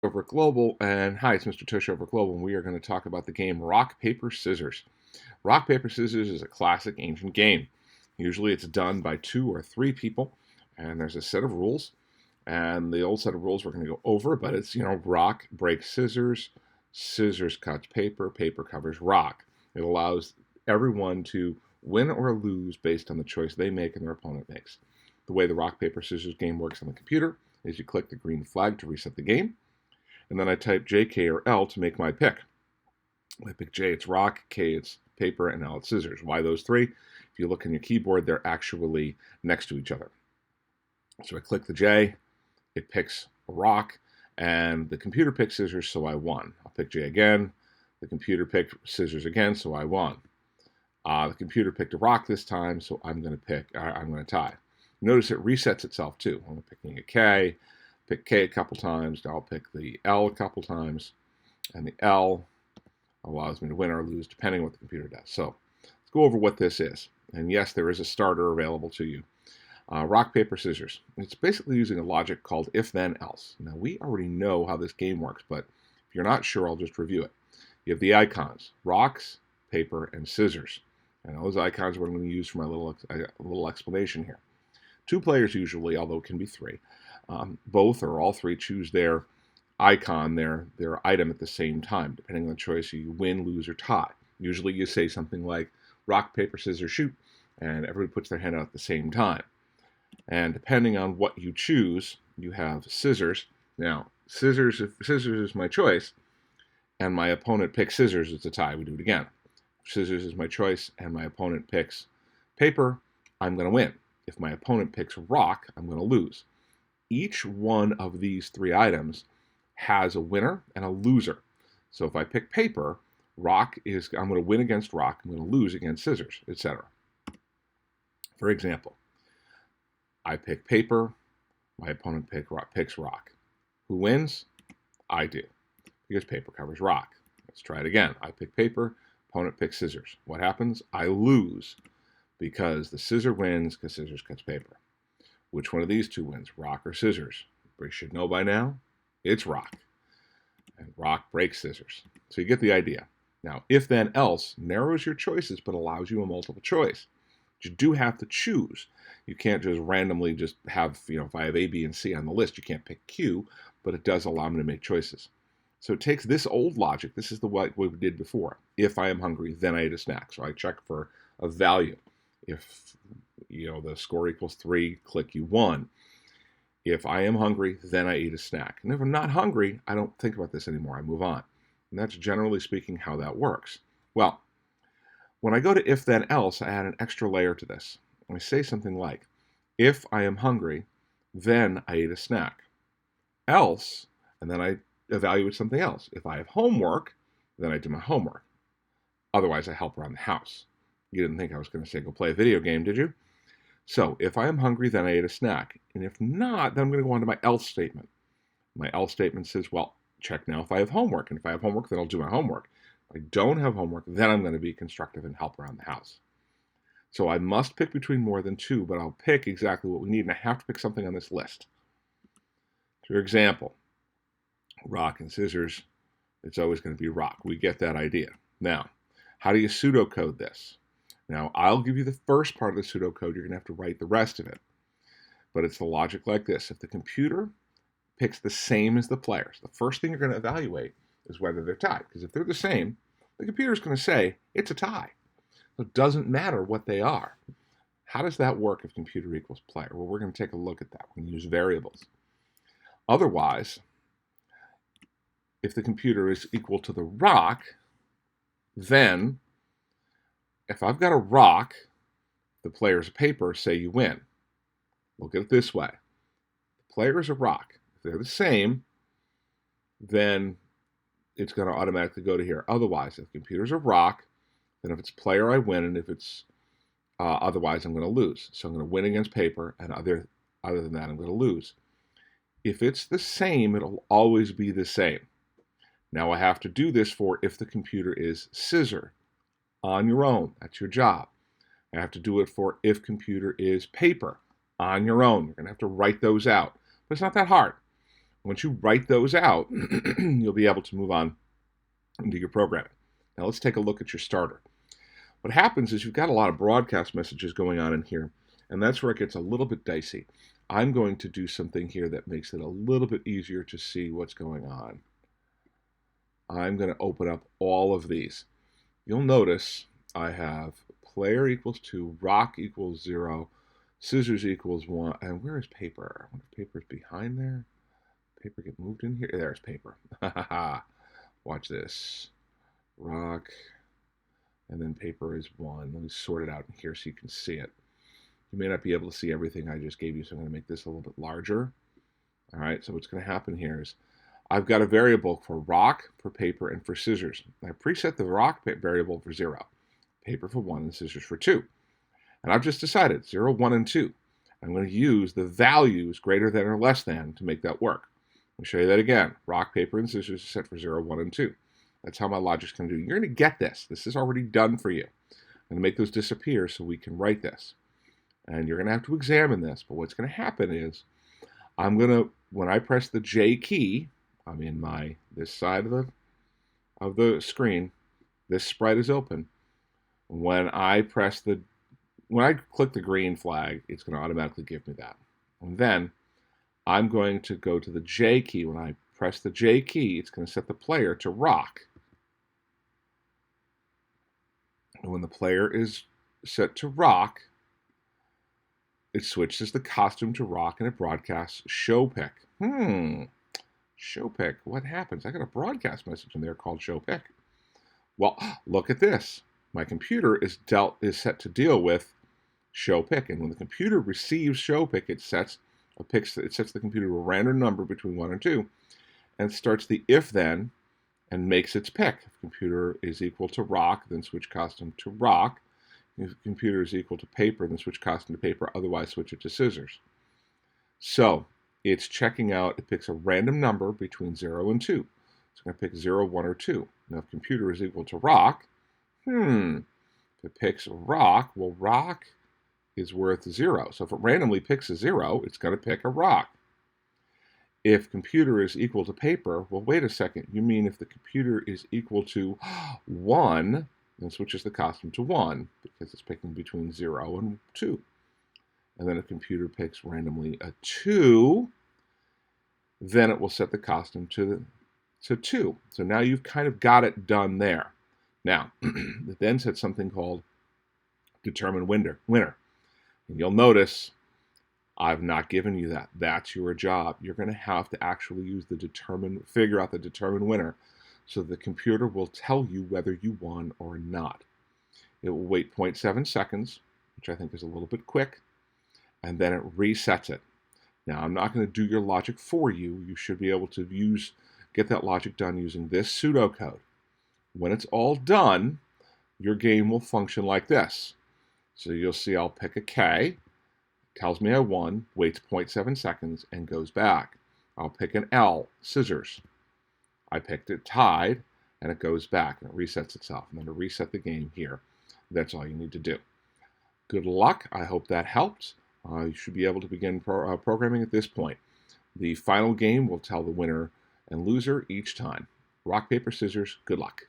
over at Global, and hi, it's Mr. Tush over at Global, and we are going to talk about the game Rock, Paper, Scissors. Rock, Paper, Scissors is a classic ancient game. Usually it's done by 2 or 3 people, and there's a set of rules, and the old set of rules we're going to go over, but it's, rock breaks scissors, scissors cuts paper, paper covers rock. It allows everyone to win or lose based on the choice they make and their opponent makes. The way the rock, paper, scissors game works on the computer is you click the green flag to reset the game, and then I type J, K, or L to make my pick. If I pick J, it's rock, K, it's paper, and L, it's scissors. Why those 3? If you look on your keyboard, they're actually next to each other. So I click the J, it picks a rock, and the computer picks scissors, so I won. I'll pick J again, the computer picked scissors again, so I won. The computer picked a rock this time, so I'm going to tie. Notice it resets itself too. I'm picking a K, pick K a couple times, I'll pick the L a couple times, and the L allows me to win or lose depending on what the computer does. So let's go over what this is. And yes, there is a starter available to you. Rock, paper, scissors. It's basically using a logic called if, then, else. Now, we already know how this game works, but if you're not sure, I'll just review it. You have the icons, rocks, paper, and scissors. And those icons are what I'm going to use for my little explanation here. 2 players usually, although it can be 3. Both or all 3 choose their icon, their item at the same time. Depending on the choice, you win, lose, or tie. Usually you say something like rock, paper, scissors, shoot, and everybody puts their hand out at the same time. And depending on what you choose, you have scissors. Now, scissors, if scissors is my choice, and my opponent picks scissors, it's a tie. We do it again. If scissors is my choice, and my opponent picks paper, I'm going to win. If my opponent picks rock, I'm going to lose. Each one of these 3 items has a winner and a loser. So if I pick paper, I'm going to win against rock, I'm going to lose against scissors, etc. For example, I pick paper, my opponent picks rock. Who wins? I do, because paper covers rock. Let's try it again. I pick paper, opponent picks scissors. What happens? I lose, because the scissor wins because scissors cuts paper. Which one of these 2 wins, rock or scissors? We should know by now. It's rock. And rock breaks scissors. So you get the idea. Now, if then else narrows your choices but allows you a multiple choice. But you do have to choose. You can't just randomly just have, if I have A, B, and C on the list, you can't pick Q, but it does allow me to make choices. So it takes this old logic. This is what we did before. If I am hungry, then I eat a snack. So I check for a value. If the score equals 3, click you won. If I am hungry, then I eat a snack. And if I'm not hungry, I don't think about this anymore. I move on. And that's generally speaking how that works. Well, when I go to if then else, I add an extra layer to this. I say something like, if I am hungry, then I eat a snack. Else, and then I evaluate something else. If I have homework, then I do my homework. Otherwise, I help around the house. You didn't think I was going to say go play a video game, did you? So, if I am hungry, then I eat a snack. And if not, then I'm going to go on to my else statement. My else statement says, well, check now if I have homework. And if I have homework, then I'll do my homework. If I don't have homework, then I'm going to be constructive and help around the house. So I must pick between more than 2, but I'll pick exactly what we need, and I have to pick something on this list. For example, rock and scissors, it's always going to be rock. We get that idea. Now, how do you pseudocode this? Now, I'll give you the first part of the pseudocode. You're going to have to write the rest of it. But it's the logic like this. If the computer picks the same as the players, the first thing you're going to evaluate is whether they're tied. Because if they're the same, the computer's going to say it's a tie. So it doesn't matter what they are. How does that work if computer equals player? Well, we're going to take a look at that. We're going to use variables. Otherwise, if the computer is equal to the rock, then if I've got a rock, the player's a paper, say you win. Look at it this way. The player is a rock. If they're the same, then it's going to automatically go to here. Otherwise, if the computer's a rock, then if it's player, I win, and if it's otherwise, I'm going to lose. So I'm going to win against paper, and other than that, I'm going to lose. If it's the same, it'll always be the same. Now I have to do this for if the computer is scissor. On your own, that's your job. I have to do it for if computer is paper. On your own, you're going to have to write those out. But it's not that hard. Once you write those out, you'll be able to move on into your programming. Now let's take a look at your starter. What happens is you've got a lot of broadcast messages going on in here, and that's where it gets a little bit dicey. I'm going to do something here that makes it a little bit easier to see what's going on. I'm going to open up all of these. You'll notice I have player equals 2, rock equals 0, scissors equals 1, and where is paper? I wonder if paper's behind there. Paper get moved in here? There's paper. Watch this. Rock, and then paper is 1. Let me sort it out in here so you can see it. You may not be able to see everything I just gave you, so I'm going to make this a little bit larger. All right, so what's going to happen here is I've got a variable for rock, for paper, and for scissors. I preset the rock variable for 0, paper for 1, and scissors for 2. And I've just decided 0, 1, and 2. I'm going to use the values greater than or less than to make that work. Let me show you that again. Rock, paper, and scissors are set for 0, 1, and 2. That's how my logic's going to do. You're going to get this. This is already done for you. I'm going to make those disappear so we can write this. And you're going to have to examine this. But what's going to happen is I'm going to, when I press the J key, I'm in this side of the screen. This sprite is open. When I click the green flag, it's going to automatically give me that. And then I'm going to go to the J key. When I press the J key, it's going to set the player to rock. And when the player is set to rock, it switches the costume to rock and it broadcasts show pick. Show pick. What happens? I got a broadcast message in there called show pick. Well, look at this. My computer is set to deal with show pick, and when the computer receives show pick, it sets the computer to a random number between 1 and 2, and starts the if then, and makes its pick. If computer is equal to rock, then switch costume to rock. If computer is equal to paper, then switch costume to paper. Otherwise, switch it to scissors. So it's checking out. It picks a random number between 0 and 2. It's going to pick 0, 1, or 2. Now, if computer is equal to rock, if it picks rock, well, rock is worth 0. So if it randomly picks a 0, it's going to pick a rock. If computer is equal to paper, well, wait a second. You mean if the computer is equal to 1, then switches the costume to 1, because it's picking between 0 and 2. And then if computer picks randomly a 2, then it will set the costume to 2. So now you've kind of got it done there. Now, it then said something called determine winner. And you'll notice I've not given you that. That's your job. You're going to have to actually use figure out the determine winner, so the computer will tell you whether you won or not. It will wait 0.7 seconds, which I think is a little bit quick, and then it resets it. Now, I'm not going to do your logic for you. You should be able to get that logic done using this pseudocode. When it's all done, your game will function like this. So you'll see I'll pick a K, tells me I won, waits 0.7 seconds, and goes back. I'll pick an L, scissors. I picked it tied, and it goes back, and it resets itself. I'm going to reset the game here. That's all you need to do. Good luck. I hope that helped. You should be able to begin programming at this point. The final game will tell the winner and loser each time. Rock, paper, scissors. Good luck.